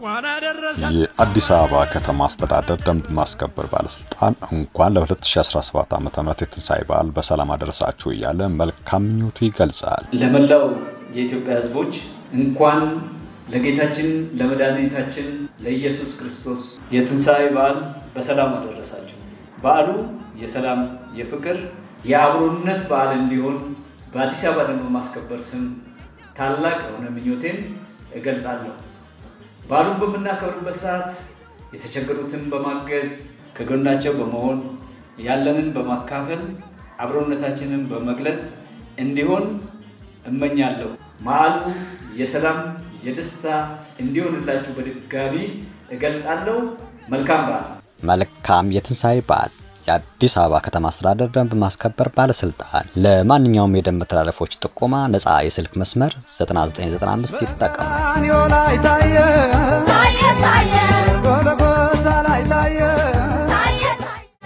የአዲስ አበባ ከተማ አስተዳደር ደንብ ማስከበር ባለስልጣን እንኳን ለ2017 ዓ.ም የትንሳኤ በዓል በሰላም አደረሳችሁ እያለ መልካም ምኞቱ ይገልጻል። ለመላው የኢትዮጵያ ሕዝቦች እንኳን ለጌታችን ለመድኃኒታችን ለኢየሱስ ክርስቶስ የትንሳኤ በዓል በሰላም አደረሳችሁ። በዓሉ የሰላም፣ የፍቅር፣ የአብሮነት በዓል እንዲሆን በአዲስ አበባ ደንብ ማስከበር ስም ታላቅ የሆነ ምኞቴን እገልጻለሁ። በዓሉን በምናከብርበት ሰዓት የተቸገሩትን በማገዝ ከጎናቸው በመሆን ያለንን በማካፈል አብሮነታችንን በመግለጽ እንዲሆን እመኛለሁ። በዓሉ የሰላም የደስታ እንዲሆንላችሁ በድጋሚ እገልጻለሁ። መልካም በዓል። መልካም የትንሳኤ በዓል። የአዲስ አበባ ከተማ አስተዳደር ደንብ ማስከበር ባለስልጣን። ለማንኛውም የደንብ መተላለፎች ጥቆማ ነፃ የስልክ መስመር 9995 ይጠቀሙ።